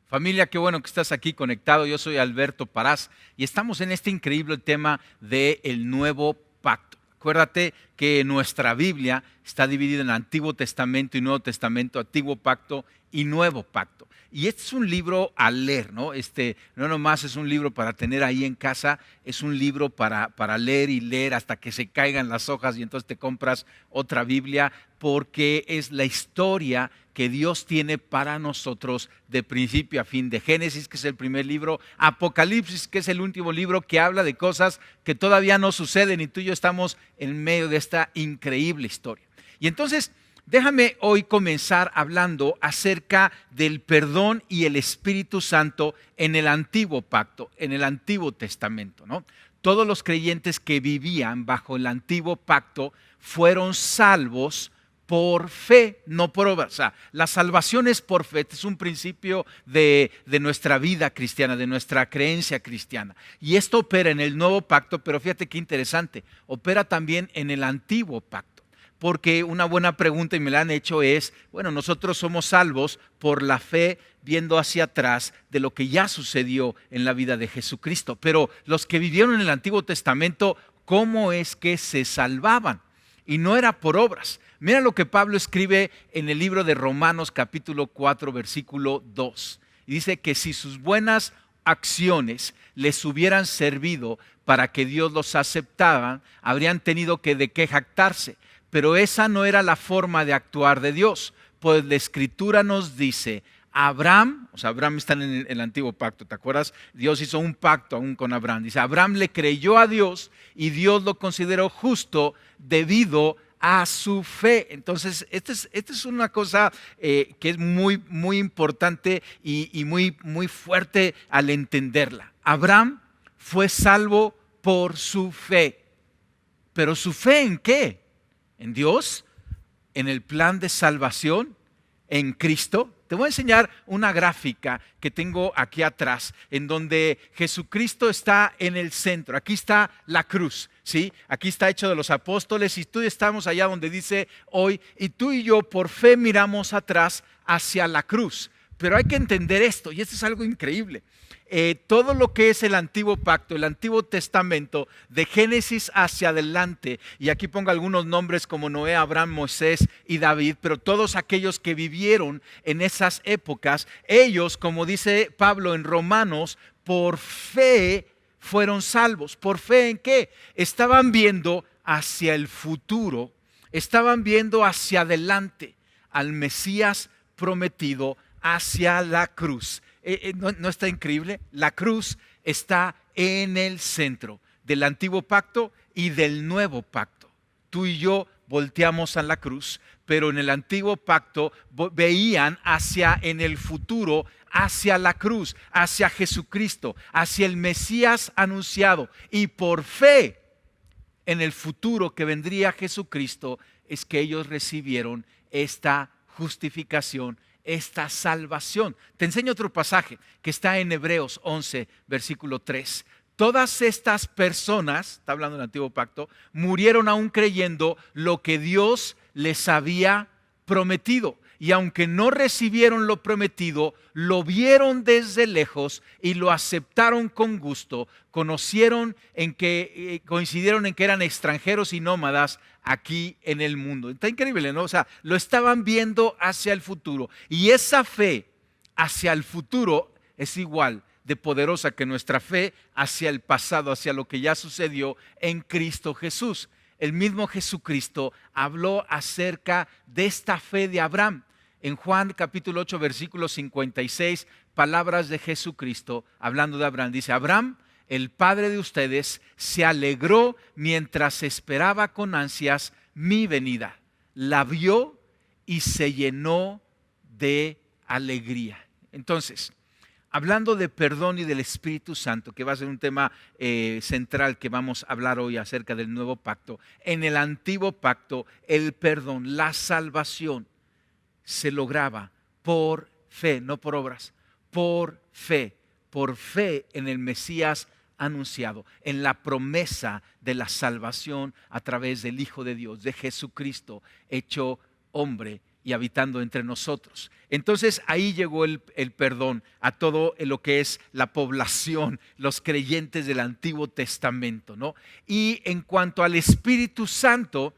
Familia, qué bueno que estás aquí conectado. Yo soy Alberto Parás y estamos en este increíble tema del nuevo pacto. Acuérdate que nuestra Biblia está dividida en Antiguo Testamento y Nuevo Testamento, Antiguo Pacto y Nuevo Pacto. Y este es un libro a leer, ¿no? No nomás es un libro para tener ahí en casa, es un libro para leer y leer hasta que se caigan las hojas y entonces te compras otra Biblia, porque es la historia que Dios tiene para nosotros de principio a fin, de Génesis, que es el primer libro, Apocalipsis, que es el último libro que habla de cosas que todavía no suceden y tú y yo estamos en medio de esta increíble historia. Y entonces, déjame hoy comenzar hablando acerca del perdón y el Espíritu Santo en el Antiguo Pacto, en el Antiguo Testamento, ¿no? Todos los creyentes que vivían bajo el Antiguo Pacto fueron salvos por fe, no por obras. O sea, la salvación es por fe. Este es un principio de nuestra vida cristiana, de nuestra creencia cristiana. Y esto opera en el nuevo pacto, pero fíjate qué interesante, opera también en el antiguo pacto. Porque una buena pregunta, y me la han hecho, es, bueno, nosotros somos salvos por la fe viendo hacia atrás de lo que ya sucedió en la vida de Jesucristo. Pero los que vivieron en el Antiguo Testamento, ¿cómo es que se salvaban? Y no era por obras. Mira lo que Pablo escribe en el libro de Romanos capítulo 4 versículo 2. Y dice que si sus buenas acciones les hubieran servido para que Dios los aceptara, habrían tenido que de qué jactarse. Pero esa no era la forma de actuar de Dios. Pues la Escritura nos dice, Abraham, o sea, Abraham está en el antiguo pacto, ¿te acuerdas? Dios hizo un pacto aún con Abraham. Dice, Abraham le creyó a Dios y Dios lo consideró justo debido a su fe. Entonces, esta es una cosa que es muy, muy importante y muy, muy fuerte al entenderla. Abraham fue salvo por su fe. ¿Pero su fe en qué? ¿En Dios? ¿En el plan de salvación? ¿En Cristo? Te voy a enseñar una gráfica que tengo aquí atrás, en donde Jesucristo está en el centro. Aquí está la cruz, ¿sí? Aquí está Hechos de los Apóstoles y tú estamos allá donde dice hoy, y tú y yo por fe miramos atrás hacia la cruz. Pero hay que entender esto, y esto es algo increíble. Todo lo que es el antiguo pacto, el antiguo testamento, de Génesis hacia adelante, y aquí pongo algunos nombres como Noé, Abraham, Moisés y David, pero todos aquellos que vivieron en esas épocas, ellos, como dice Pablo en Romanos, por fe fueron salvos. ¿Por fe en qué? Estaban viendo hacia el futuro, estaban viendo hacia adelante al Mesías prometido, hacia la cruz. ¿No está increíble? La cruz está en el centro del antiguo pacto y del nuevo pacto. Tú y yo volteamos a la cruz, pero en el antiguo pacto veían hacia en el futuro, hacia la cruz, hacia Jesucristo, hacia el Mesías anunciado. Y por fe en el futuro que vendría Jesucristo es que ellos recibieron esta justificación, esta salvación. Te enseño otro pasaje que está en Hebreos 11, versículo 3. Todas estas personas, está hablando del antiguo pacto, murieron aún creyendo lo que Dios les había prometido. Y aunque no recibieron lo prometido, lo vieron desde lejos y lo aceptaron con gusto. Coincidieron en que eran extranjeros y nómadas aquí en el mundo. Está increíble, ¿no? O sea, lo estaban viendo hacia el futuro. Y esa fe hacia el futuro es igual de poderosa que nuestra fe hacia el pasado, hacia lo que ya sucedió en Cristo Jesús. El mismo Jesucristo habló acerca de esta fe de Abraham. En Juan capítulo 8, versículo 56, palabras de Jesucristo hablando de Abraham. Dice, Abraham, el padre de ustedes, se alegró mientras esperaba con ansias mi venida. La vio y se llenó de alegría. Entonces, hablando de perdón y del Espíritu Santo, que va a ser un tema central que vamos a hablar hoy acerca del nuevo pacto. En el antiguo pacto, el perdón, la salvación, se lograba por fe, no por obras, por fe en el Mesías anunciado, en la promesa de la salvación a través del Hijo de Dios, de Jesucristo, hecho hombre y habitando entre nosotros. Entonces ahí llegó el perdón a todo lo que es la población, los creyentes del Antiguo Testamento, ¿no? Y en cuanto al Espíritu Santo,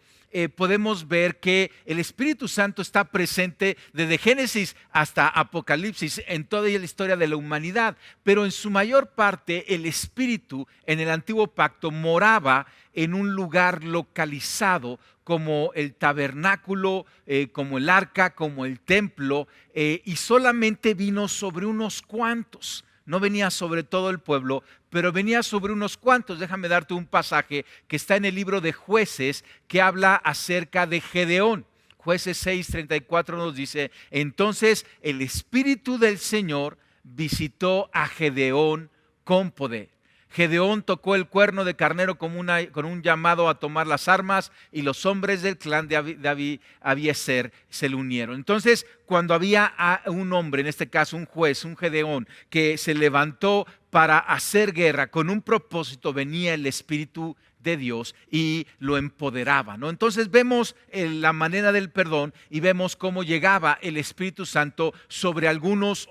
podemos ver que el Espíritu Santo está presente desde Génesis hasta Apocalipsis en toda la historia de la humanidad, pero en su mayor parte el Espíritu en el Antiguo Pacto moraba en un lugar localizado como el tabernáculo, como el arca, como el templo, y solamente vino sobre unos cuantos. No venía sobre todo el pueblo, pero venía sobre unos cuantos. Déjame darte un pasaje que está en el libro de Jueces que habla acerca de Gedeón. Jueces 6:34 nos dice: entonces el Espíritu del Señor visitó a Gedeón con poder. Gedeón tocó el cuerno de carnero con un llamado a tomar las armas, y los hombres del clan de Abiezer se le unieron. Entonces, cuando había un hombre, en este caso un juez, un Gedeón, que se levantó para hacer guerra con un propósito, venía el Espíritu de Dios y lo empoderaba, ¿no? Entonces vemos la manera del perdón y vemos cómo llegaba el Espíritu Santo sobre algunos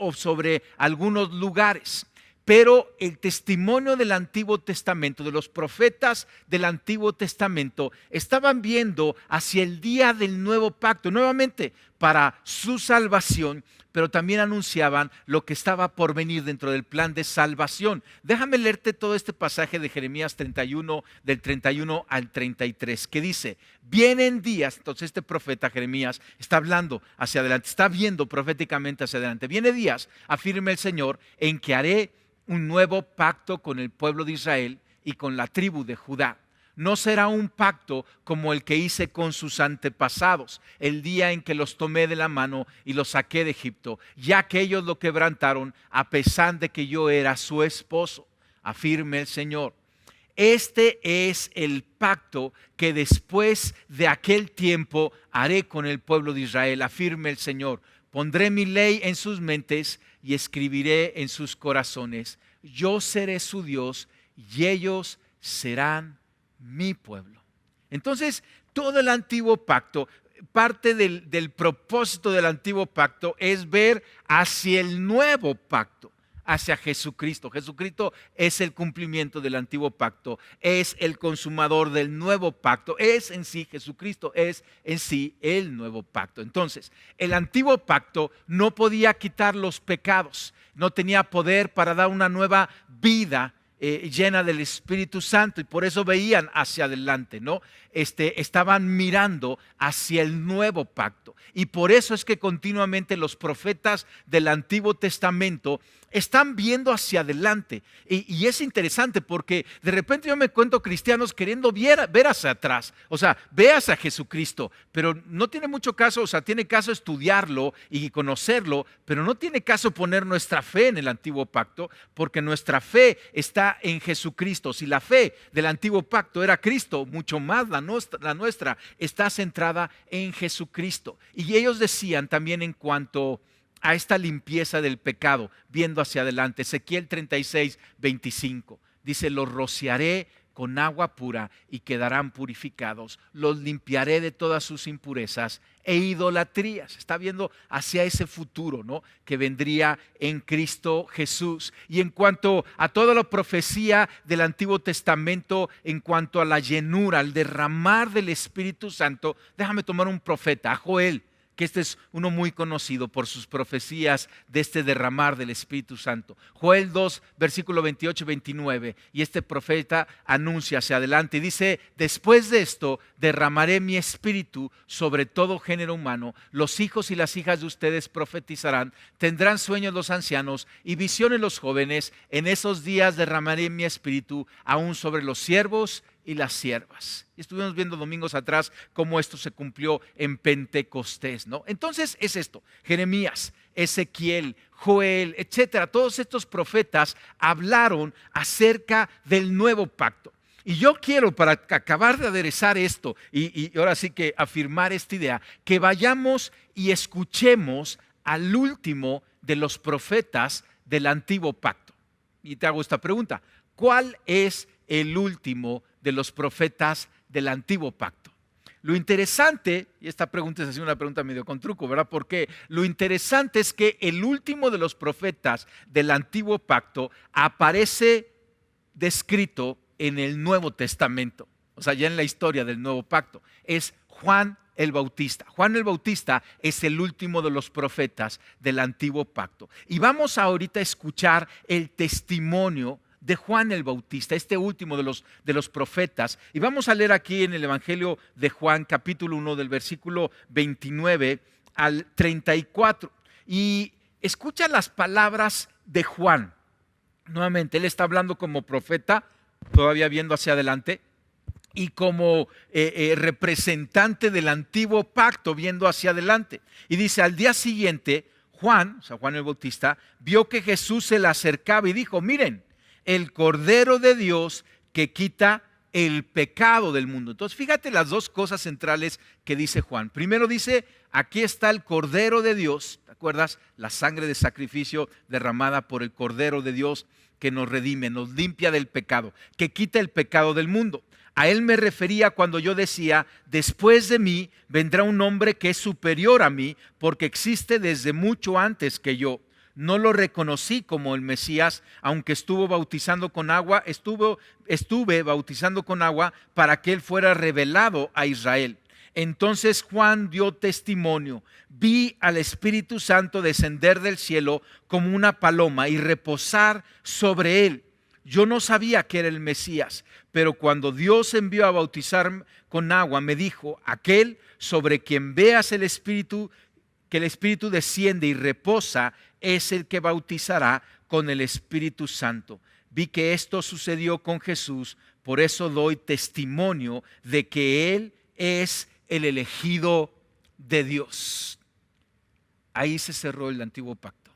lugares. Pero el testimonio del Antiguo Testamento, de los profetas del Antiguo Testamento, estaban viendo hacia el día del nuevo pacto, nuevamente para su salvación, pero también anunciaban lo que estaba por venir dentro del plan de salvación. Déjame leerte todo este pasaje de Jeremías 31, del 31 al 33, que dice: vienen días. Entonces este profeta Jeremías está hablando hacia adelante, está viendo proféticamente hacia adelante. Viene días, afirma el Señor, en que haré un nuevo pacto con el pueblo de Israel y con la tribu de Judá. No será un pacto como el que hice con sus antepasados, el día en que los tomé de la mano y los saqué de Egipto, ya que ellos lo quebrantaron a pesar de que yo era su esposo, afirme el Señor. Este es el pacto que después de aquel tiempo haré con el pueblo de Israel, afirme el Señor. Pondré mi ley en sus mentes y escribiré en sus corazones. Yo seré su Dios y ellos serán mi pueblo. Entonces, todo el antiguo pacto, parte del propósito del antiguo pacto es ver hacia el nuevo pacto, hacia Jesucristo. Jesucristo es el cumplimiento del antiguo pacto, es el consumador del nuevo pacto, es en sí Jesucristo, es en sí el nuevo pacto. Entonces, el antiguo pacto no podía quitar los pecados, no tenía poder para dar una nueva vida llena del Espíritu Santo, y por eso veían hacia adelante, ¿no? Estaban mirando hacia el nuevo pacto, y por eso es que continuamente los profetas del Antiguo Testamento están viendo hacia adelante. Y es interesante porque de repente yo me encuentro cristianos queriendo ver hacia atrás. O sea, ve hacia Jesucristo, pero no tiene mucho caso. O sea, tiene caso estudiarlo y conocerlo, pero no tiene caso poner nuestra fe en el antiguo pacto, porque nuestra fe está en Jesucristo. Si la fe del antiguo pacto era Cristo, mucho más la nuestra está centrada en Jesucristo. Y ellos decían también en cuanto a esta limpieza del pecado, viendo hacia adelante, Ezequiel 36:25, dice: los rociaré con agua pura y quedarán purificados, los limpiaré de todas sus impurezas e idolatrías. Está viendo hacia ese futuro, ¿no?, que vendría en Cristo Jesús. Y en cuanto a toda la profecía del Antiguo Testamento, en cuanto a la llenura, al derramar del Espíritu Santo, déjame tomar un profeta, a Joel, que este es uno muy conocido por sus profecías de este derramar del Espíritu Santo. Joel 2, versículo 28 y 29, y este profeta anuncia hacia adelante y dice: después de esto derramaré mi espíritu sobre todo género humano, los hijos y las hijas de ustedes profetizarán, tendrán sueños los ancianos y visiones los jóvenes, en esos días derramaré mi espíritu aún sobre los siervos y las siervas. Y estuvimos viendo domingos atrás cómo esto se cumplió en Pentecostés, ¿no? Entonces es esto: Jeremías, Ezequiel, Joel, etcétera. Todos estos profetas hablaron acerca del nuevo pacto. Y yo quiero, para acabar de aderezar esto y ahora sí que afirmar esta idea, que vayamos y escuchemos al último de los profetas del antiguo pacto. Y te hago esta pregunta: ¿cuál es el último de los profetas del antiguo pacto? Lo interesante, y esta pregunta es así una pregunta medio con truco, ¿verdad? Porque lo interesante es que el último de los profetas del antiguo pacto aparece descrito en el Nuevo Testamento, o sea, ya en la historia del nuevo pacto. Es Juan el Bautista. Juan el Bautista es el último de los profetas del antiguo pacto. Y vamos ahorita a escuchar el testimonio de Juan el Bautista, este último de los profetas. Y vamos a leer aquí en el Evangelio de Juan, capítulo 1, del versículo 29 al 34. Y escucha las palabras de Juan. Nuevamente, él está hablando como profeta, todavía viendo hacia adelante, y como representante del antiguo pacto, viendo hacia adelante. Y dice, al día siguiente, Juan, o sea, Juan el Bautista, vio que Jesús se le acercaba y dijo, miren, el Cordero de Dios que quita el pecado del mundo. Entonces, fíjate las dos cosas centrales que dice Juan. Primero dice, aquí está el Cordero de Dios, ¿te acuerdas? La sangre de sacrificio derramada por el Cordero de Dios que nos redime, nos limpia del pecado, que quita el pecado del mundo. A él me refería cuando yo decía, después de mí vendrá un hombre que es superior a mí, porque existe desde mucho antes que yo. No lo reconocí como el Mesías, aunque estuve bautizando con agua para que él fuera revelado a Israel. Entonces Juan dio testimonio, vi al Espíritu Santo descender del cielo como una paloma y reposar sobre él. Yo no sabía que era el Mesías, pero cuando Dios envió a bautizar con agua, me dijo, aquel sobre quien veas el Espíritu, que el Espíritu desciende y reposa, es el que bautizará con el Espíritu Santo. Vi que esto sucedió con Jesús, por eso doy testimonio de que Él es el elegido de Dios. Ahí se cerró el antiguo pacto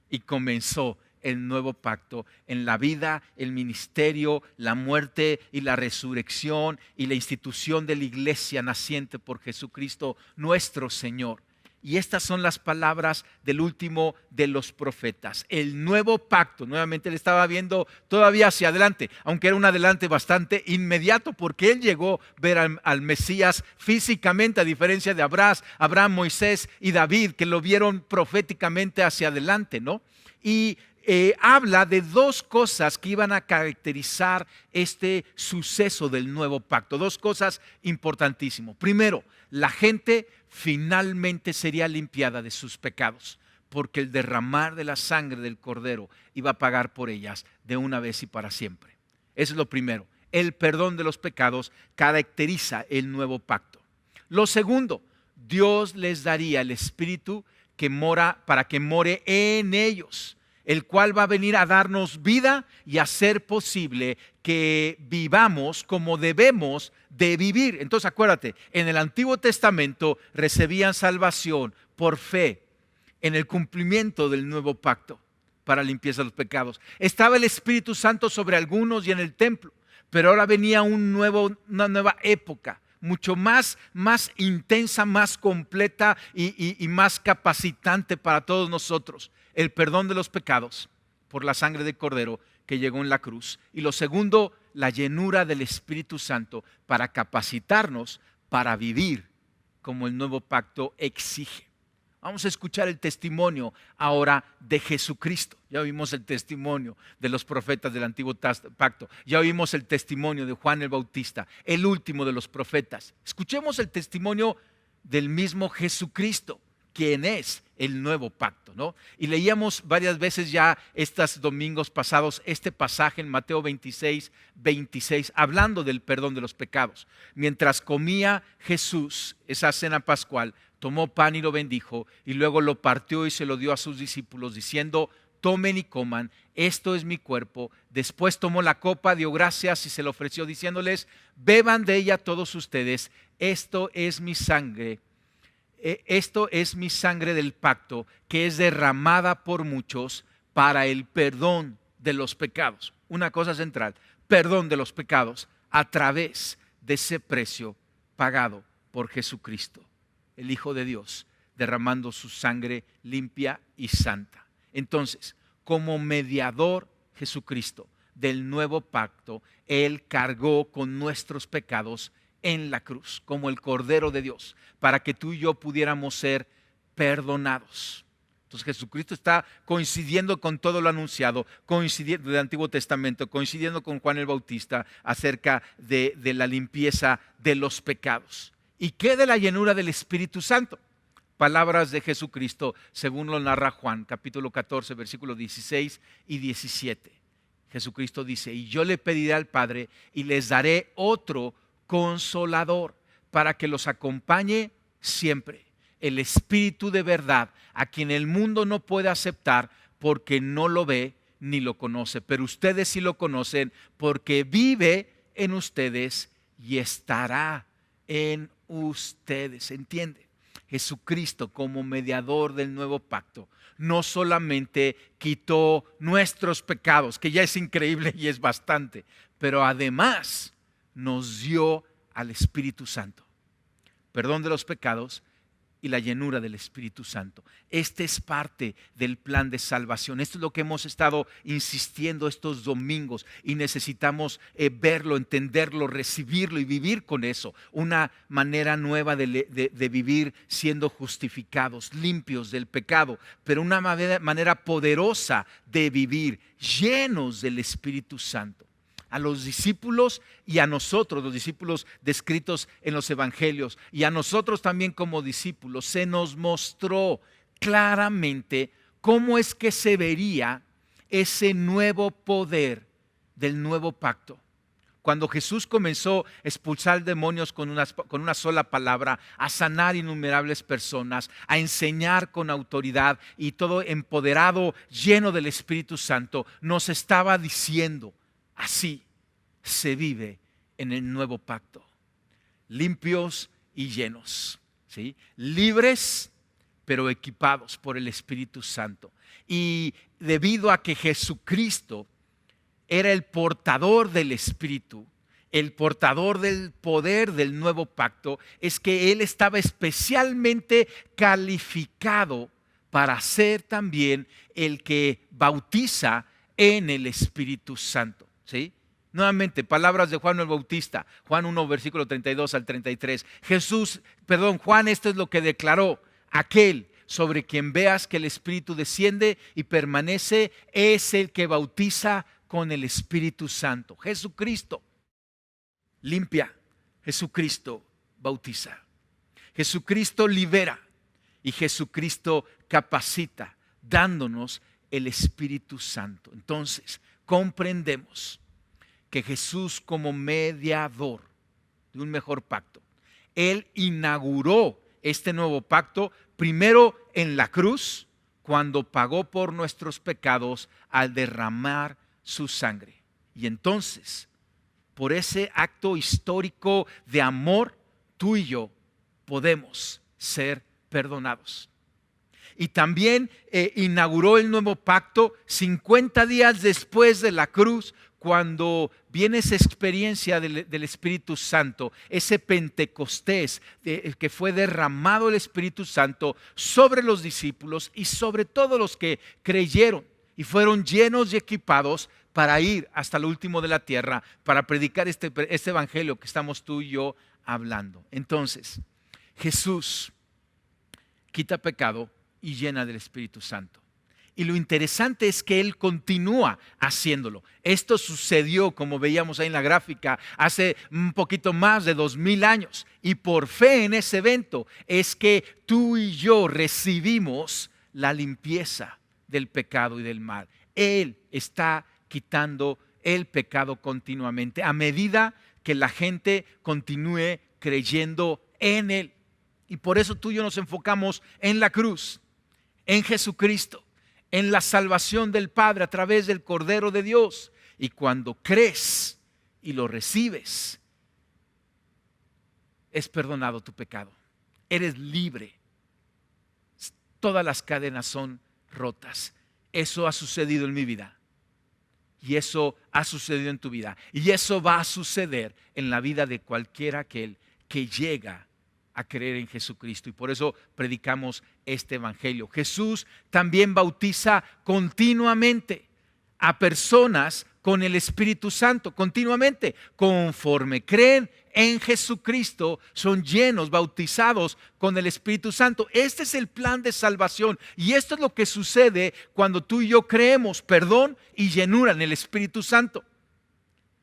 y comenzó el nuevo pacto en la vida, el ministerio, la muerte y la resurrección y la institución de la iglesia naciente por Jesucristo nuestro Señor. Y estas son las palabras del último de los profetas. El nuevo pacto, nuevamente él estaba viendo todavía hacia adelante, aunque era un adelante bastante inmediato, porque él llegó a ver al Mesías físicamente, a diferencia de Abraham, Moisés y David, que lo vieron proféticamente hacia adelante, ¿no? Y habla de dos cosas que iban a caracterizar este suceso del nuevo pacto. Dos cosas importantísimas. Primero, la gente finalmente sería limpiada de sus pecados, porque el derramar de la sangre del Cordero iba a pagar por ellas de una vez y para siempre. Eso es lo primero. El perdón de los pecados caracteriza el nuevo pacto. Lo segundo, Dios les daría el Espíritu que mora para que more en ellos, el cual va a venir a darnos vida y a hacer posible que vivamos como debemos de vivir. Entonces acuérdate, en el Antiguo Testamento recibían salvación por fe en el cumplimiento del nuevo pacto para limpieza de los pecados. Estaba el Espíritu Santo sobre algunos y en el templo, pero ahora venía una nueva época, mucho más intensa, más completa y más capacitante para todos nosotros. El perdón de los pecados por la sangre del Cordero que llegó en la cruz. Y lo segundo, la llenura del Espíritu Santo para capacitarnos para vivir como el nuevo pacto exige. Vamos a escuchar el testimonio ahora de Jesucristo. Ya oímos el testimonio de los profetas del Antiguo Pacto. Ya oímos el testimonio de Juan el Bautista, el último de los profetas. Escuchemos el testimonio del mismo Jesucristo, quien es el nuevo pacto, ¿no? Y leíamos varias veces ya estos domingos pasados este pasaje en Mateo 26, hablando del perdón de los pecados. Mientras comía Jesús esa cena pascual, tomó pan y lo bendijo, y luego lo partió y se lo dio a sus discípulos, diciendo, tomen y coman, esto es mi cuerpo. Después tomó la copa, dio gracias y se lo ofreció, diciéndoles, beban de ella todos ustedes, esto es mi sangre. Esto es mi sangre del pacto, que es derramada por muchos para el perdón de los pecados. Una cosa central, perdón de los pecados a través de ese precio pagado por Jesucristo, el Hijo de Dios, derramando su sangre limpia y santa. Entonces, como mediador Jesucristo del nuevo pacto, Él cargó con nuestros pecados en la cruz, como el Cordero de Dios, para que tú y yo pudiéramos ser perdonados. Entonces Jesucristo está coincidiendo con todo lo anunciado, coincidiendo del Antiguo Testamento, coincidiendo con Juan el Bautista acerca de la limpieza de los pecados. ¿Y qué de la llenura del Espíritu Santo? Palabras de Jesucristo, según lo narra Juan, capítulo 14, versículos 16 y 17. Jesucristo dice: y yo le pediré al Padre y les daré otro consolador para que los acompañe siempre, el Espíritu de verdad, a quien el mundo no puede aceptar porque no lo ve ni lo conoce, pero ustedes sí lo conocen porque vive en ustedes y estará en ustedes. ¿Entiende? Jesucristo, como mediador del nuevo pacto, no solamente quitó nuestros pecados, que ya es increíble y es bastante, pero además nos dio al Espíritu Santo, perdón de los pecados y la llenura del Espíritu Santo. Este es parte del plan de salvación. Esto es lo que hemos estado insistiendo estos domingos y necesitamos verlo, entenderlo, recibirlo y vivir con eso. Una manera nueva de vivir siendo justificados, limpios del pecado, pero una manera poderosa de vivir llenos del Espíritu Santo. A los discípulos y a nosotros, los discípulos descritos en los evangelios, y a nosotros también como discípulos, se nos mostró claramente cómo es que se vería ese nuevo poder del nuevo pacto. Cuando Jesús comenzó a expulsar demonios con una sola palabra, a sanar innumerables personas, a enseñar con autoridad y todo empoderado, lleno del Espíritu Santo, nos estaba diciendo: así se vive en el nuevo pacto, limpios y llenos, ¿sí? Libres pero equipados por el Espíritu Santo. Y debido a que Jesucristo era el portador del Espíritu, el portador del poder del nuevo pacto, es que Él estaba especialmente calificado para ser también el que bautiza en el Espíritu Santo, ¿sí? Nuevamente, palabras de Juan el Bautista, Juan 1, versículo 32 al 33. Juan, esto es lo que declaró: aquel sobre quien veas que el Espíritu desciende y permanece es el que bautiza con el Espíritu Santo. Jesucristo limpia, Jesucristo bautiza, Jesucristo libera y Jesucristo capacita, dándonos el Espíritu Santo. Entonces, comprendemos que Jesús, como mediador de un mejor pacto, Él inauguró este nuevo pacto primero en la cruz, cuando pagó por nuestros pecados al derramar su sangre. Y entonces, por ese acto histórico de amor, tú y yo podemos ser perdonados. Y también inauguró el nuevo pacto 50 días después de la cruz, cuando viene esa experiencia del Espíritu Santo, ese Pentecostés, que fue derramado el Espíritu Santo sobre los discípulos y sobre todos los que creyeron y fueron llenos y equipados para ir hasta lo último de la tierra, para predicar este evangelio que estamos tú y yo hablando. Entonces, Jesús quita pecado y llena del Espíritu Santo. Y lo interesante es que Él continúa haciéndolo. Esto sucedió, como veíamos ahí en la gráfica, hace un poquito más de 2000 años. Y por fe en ese evento es que tú y yo recibimos la limpieza del pecado y del mal. Él está quitando el pecado continuamente a medida que la gente continúe creyendo en Él. Y por eso tú y yo nos enfocamos en la cruz, en Jesucristo, en la salvación del Padre a través del Cordero de Dios. Y cuando crees y lo recibes, es perdonado tu pecado. Eres libre. Todas las cadenas son rotas. Eso ha sucedido en mi vida. Y eso ha sucedido en tu vida. Y eso va a suceder en la vida de cualquiera aquel que llega a creer en Jesucristo. Y por eso predicamos este evangelio. Jesús también bautiza continuamente a personas con el Espíritu Santo continuamente. Conforme creen en Jesucristo, son llenos, bautizados con el Espíritu Santo. Este es el plan de salvación. Y esto es lo que sucede cuando tú y yo creemos perdón y llenura en el Espíritu Santo.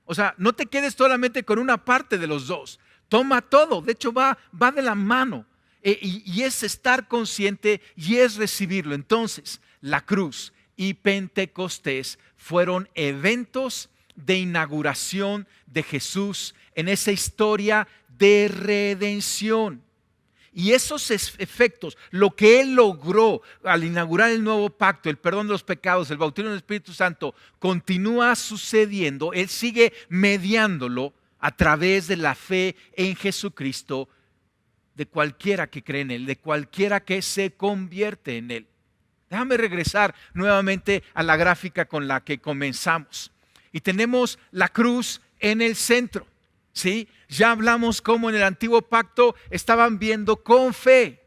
O sea, no te quedes solamente con una parte de los dos. Toma todo. De hecho, va de la mano. Y es estar consciente y es recibirlo. Entonces, la cruz y Pentecostés fueron eventos de inauguración de Jesús en esa historia de redención. Y esos efectos, lo que Él logró al inaugurar el nuevo pacto, el perdón de los pecados, el bautismo del Espíritu Santo, continúa sucediendo. Él sigue mediándolo a través de la fe en Jesucristo, de cualquiera que cree en Él, de cualquiera que se convierte en Él. Déjame regresar nuevamente a la gráfica con la que comenzamos. Y tenemos la cruz en el centro. ¿Sí? Ya hablamos cómo en el antiguo pacto estaban viendo con fe.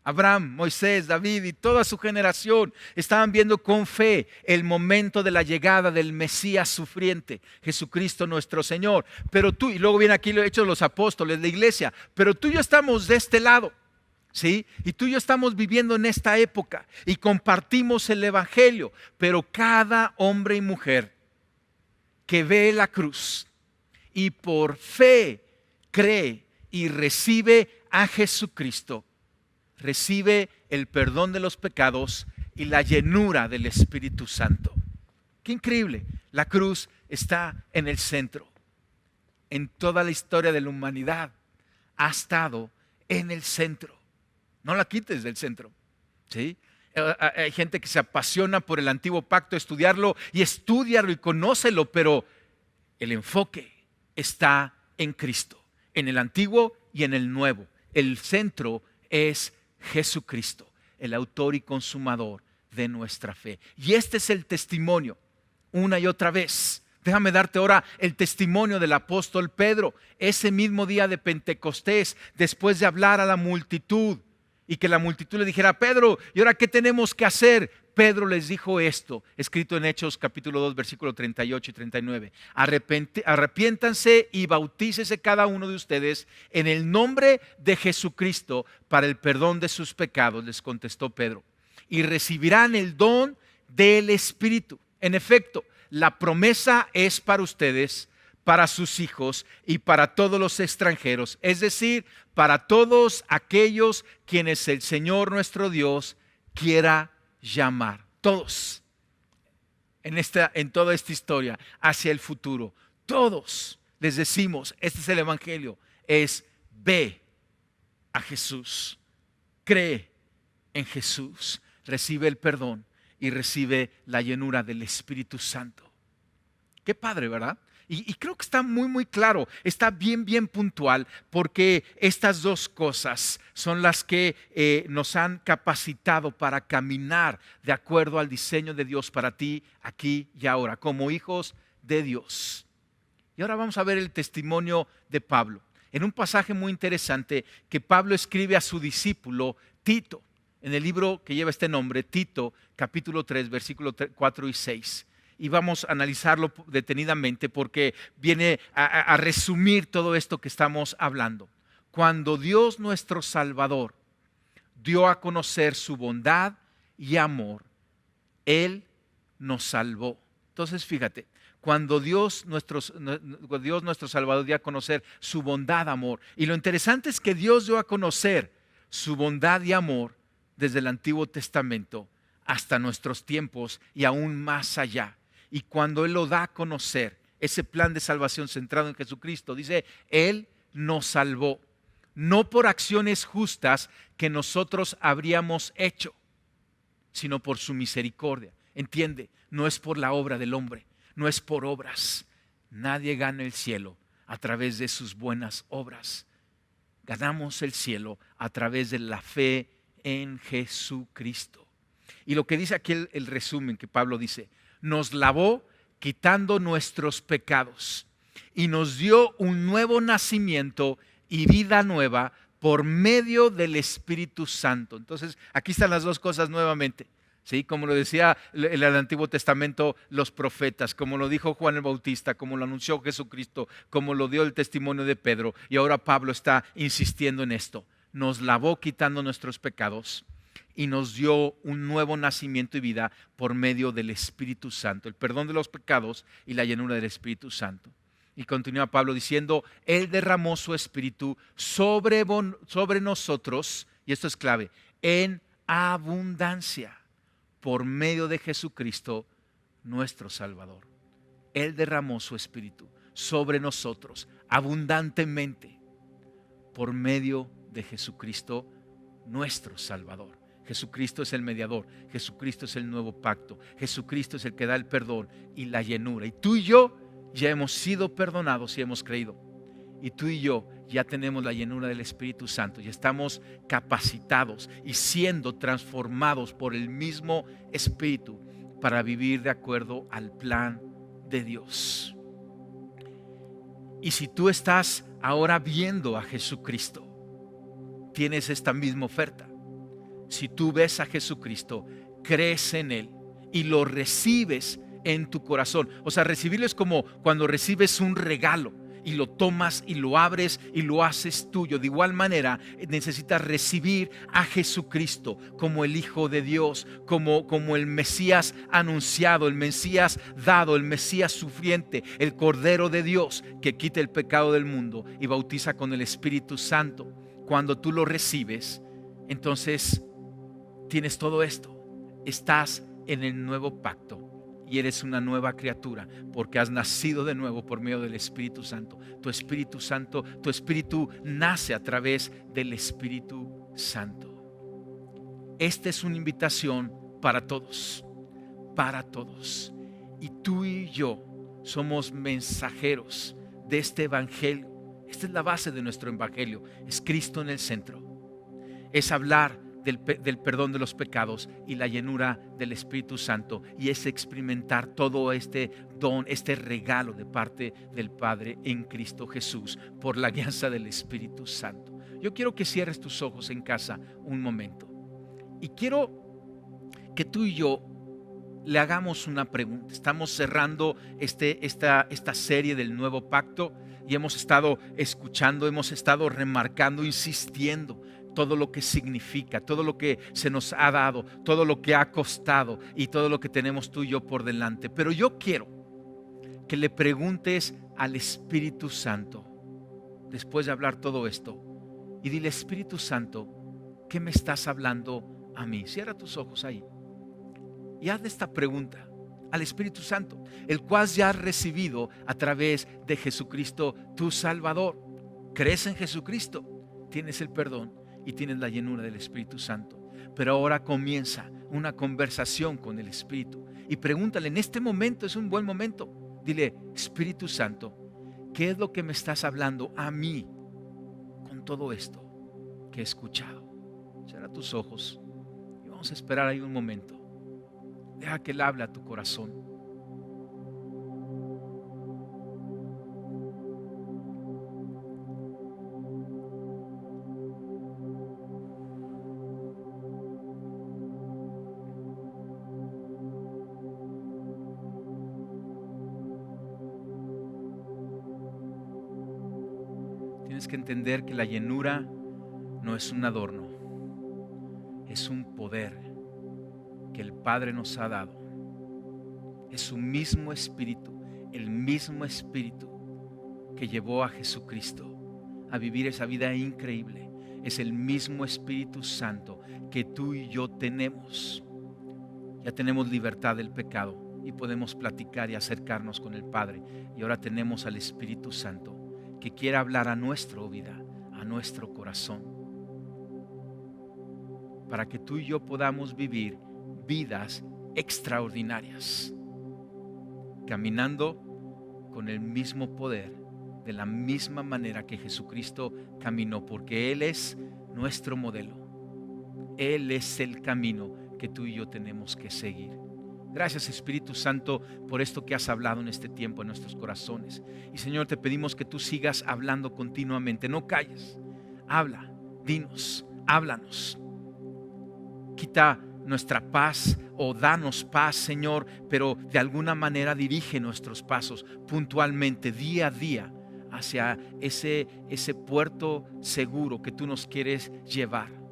Abraham, Moisés, David y toda su generación estaban viendo con fe el momento de la llegada del Mesías sufriente, Jesucristo nuestro Señor. Pero tú, y luego viene aquí lo hecho de los apóstoles, la iglesia, pero tú y yo estamos de este lado. ¿Sí? Y tú y yo estamos viviendo en esta época y compartimos el Evangelio, pero cada hombre y mujer que ve la cruz y por fe cree y recibe a Jesucristo, recibe el perdón de los pecados y la llenura del Espíritu Santo. Qué increíble. La cruz está en el centro. En toda la historia de la humanidad ha estado en el centro. No la quites del centro. ¿Sí? Hay gente que se apasiona por el antiguo pacto, estudiarlo y conócelo, pero el enfoque está en Cristo, en el antiguo y en el nuevo. El centro es Jesucristo, el autor y consumador de nuestra fe. Y este es el testimonio, una y otra vez. Déjame darte ahora el testimonio del apóstol Pedro. Ese mismo día de Pentecostés, después de hablar a la multitud y que la multitud le dijera: Pedro, ¿y ahora qué tenemos que hacer? Pedro les dijo esto, escrito en Hechos capítulo 2, versículo 38 y 39. Arrepiéntanse y bautícese cada uno de ustedes en el nombre de Jesucristo para el perdón de sus pecados, les contestó Pedro, y recibirán el don del Espíritu. En efecto, la promesa es para ustedes, para sus hijos y para todos los extranjeros, es decir, para todos aquellos quienes el Señor nuestro Dios quiera llamar. Todos en toda esta historia hacia el futuro, todos les decimos, este es el Evangelio, es: ve a Jesús, cree en Jesús, recibe el perdón y recibe la llenura del Espíritu Santo. Qué padre, ¿verdad? Y creo que está muy, muy claro, está bien, bien puntual, porque estas dos cosas son las que nos han capacitado para caminar de acuerdo al diseño de Dios para ti, aquí y ahora, como hijos de Dios. Y ahora vamos a ver el testimonio de Pablo, en un pasaje muy interesante que Pablo escribe a su discípulo Tito, en el libro que lleva este nombre, Tito, capítulo 3, versículos 4 y 6. Y vamos a analizarlo detenidamente porque viene a resumir todo esto que estamos hablando. Cuando Dios nuestro Salvador dio a conocer su bondad y amor, Él nos salvó. Entonces fíjate, cuando Dios nuestro Salvador dio a conocer su bondad, amor. Y lo interesante es que Dios dio a conocer su bondad y amor desde el Antiguo Testamento hasta nuestros tiempos y aún más allá. Y cuando Él lo da a conocer, ese plan de salvación centrado en Jesucristo, dice: Él nos salvó, no por acciones justas que nosotros habríamos hecho, sino por su misericordia. Entiende, no es por la obra del hombre, no es por obras. Nadie gana el cielo a través de sus buenas obras. Ganamos el cielo a través de la fe en Jesucristo. Y lo que dice aquí el resumen que Pablo dice: nos lavó quitando nuestros pecados y nos dio un nuevo nacimiento y vida nueva por medio del Espíritu Santo. Entonces, aquí están las dos cosas nuevamente. ¿Sí? Como lo decía el Antiguo Testamento, los profetas, como lo dijo Juan el Bautista, como lo anunció Jesucristo, como lo dio el testimonio de Pedro. Y ahora Pablo está insistiendo en esto. Nos lavó quitando nuestros pecados y nos dio un nuevo nacimiento y vida por medio del Espíritu Santo, el perdón de los pecados y la llenura del Espíritu Santo. Y continúa Pablo diciendo, Él derramó su Espíritu sobre nosotros, y esto es clave, en abundancia, por medio de Jesucristo, nuestro Salvador. Él derramó su Espíritu sobre nosotros abundantemente, por medio de Jesucristo, nuestro Salvador. Jesucristo es el mediador, Jesucristo es el nuevo pacto, Jesucristo es el que da el perdón y la llenura. Y tú y yo ya hemos sido perdonados y hemos creído. Y tú y yo ya tenemos la llenura del Espíritu Santo y estamos capacitados y siendo transformados por el mismo Espíritu para vivir de acuerdo al plan de Dios. Y si tú estás ahora viendo a Jesucristo, tienes esta misma oferta. Si tú ves a Jesucristo, crees en Él y lo recibes en tu corazón. O sea, recibirlo es como cuando recibes un regalo y lo tomas y lo abres y lo haces tuyo. De igual manera, necesitas recibir a Jesucristo como el Hijo de Dios, como el Mesías anunciado, el Mesías dado, el Mesías sufriente, el Cordero de Dios que quita el pecado del mundo y bautiza con el Espíritu Santo. Cuando tú lo recibes, entonces tienes todo esto. Estás en el nuevo pacto. Y eres una nueva criatura porque has nacido de nuevo por medio del Espíritu Santo. Tu Espíritu Santo, tu Espíritu nace a través del Espíritu Santo. Esta es una invitación para todos, para todos. Y tú y yo somos mensajeros de este Evangelio. Esta es la base de nuestro Evangelio. Es Cristo en el centro. Es hablar del perdón de los pecados y la llenura del Espíritu Santo, y es experimentar todo este don, este regalo de parte del Padre en Cristo Jesús por la guianza del Espíritu Santo. Yo quiero que cierres tus ojos en casa un momento y quiero que tú y yo le hagamos una pregunta. Estamos cerrando esta serie del nuevo pacto y hemos estado escuchando, hemos estado remarcando, insistiendo todo lo que significa, todo lo que se nos ha dado, todo lo que ha costado y todo lo que tenemos tú y yo por delante. Pero yo quiero que le preguntes al Espíritu Santo, después de hablar todo esto, y dile: Espíritu Santo, ¿qué me estás hablando a mí? Cierra tus ojos ahí y haz esta pregunta al Espíritu Santo, el cual ya has recibido a través de Jesucristo, tu Salvador. ¿Crees en Jesucristo? Tienes el perdón y tienes la llenura del Espíritu Santo. Pero ahora comienza una conversación con el Espíritu y pregúntale, en este momento es un buen momento. Dile: Espíritu Santo, ¿qué es lo que me estás hablando a mí con todo esto que he escuchado? Cierra tus ojos y vamos a esperar ahí un momento. Deja que Él hable a tu corazón. Tienes que entender que la llenura no es un adorno, es un poder que el Padre nos ha dado. Es su mismo Espíritu, el mismo Espíritu que llevó a Jesucristo a vivir esa vida increíble. Es el mismo Espíritu Santo que tú y yo tenemos. Ya tenemos libertad del pecado y podemos platicar y acercarnos con el Padre. Y ahora tenemos al Espíritu Santo que quiere hablar a nuestra vida, a nuestro corazón, para que tú y yo podamos vivir vidas extraordinarias, caminando con el mismo poder, de la misma manera que Jesucristo caminó, porque Él es nuestro modelo. Él es el camino que tú y yo tenemos que seguir. Gracias, Espíritu Santo, por esto que has hablado en este tiempo en nuestros corazones. Y Señor, te pedimos que tú sigas hablando continuamente. No calles. Habla, dinos, háblanos. Quita nuestra paz o danos paz, Señor, pero de alguna manera dirige nuestros pasos puntualmente, día a día, hacia ese puerto seguro que tú nos quieres llevar.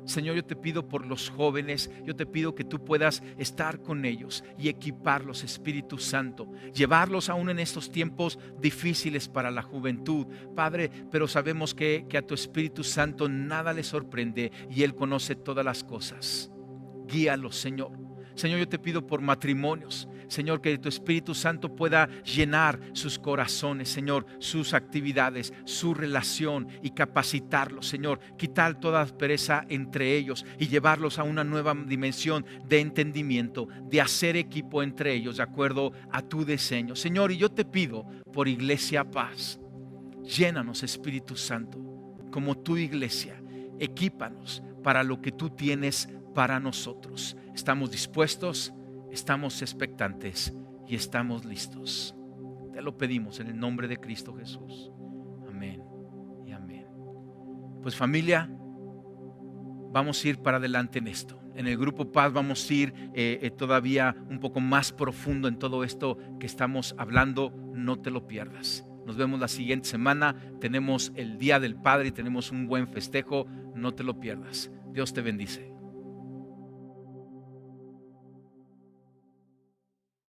Señor, yo te pido por los jóvenes, yo te pido que tú puedas estar con ellos y equiparlos, Espíritu Santo, llevarlos aún en estos tiempos difíciles para la juventud, Padre, pero sabemos que a tu Espíritu Santo nada le sorprende y Él conoce todas las cosas. Guíalos, Señor. Señor, yo te pido por matrimonios, Señor, que tu Espíritu Santo pueda llenar sus corazones, Señor, sus actividades, su relación y capacitarlos, Señor, quitar toda pereza entre ellos y llevarlos a una nueva dimensión de entendimiento, de hacer equipo entre ellos de acuerdo a tu diseño. Señor, y yo te pido por Iglesia Paz, llénanos, Espíritu Santo, como tu iglesia, equípanos para lo que tú tienes para nosotros. Estamos dispuestos, estamos expectantes y estamos listos. Te lo pedimos en el nombre de Cristo Jesús. Amén y amén. Pues familia, vamos a ir para adelante en esto. En el Grupo Paz vamos a ir todavía un poco más profundo en todo esto que estamos hablando. No te lo pierdas. Nos vemos la siguiente semana. Tenemos el Día del Padre y tenemos un buen festejo. No te lo pierdas. Dios te bendice.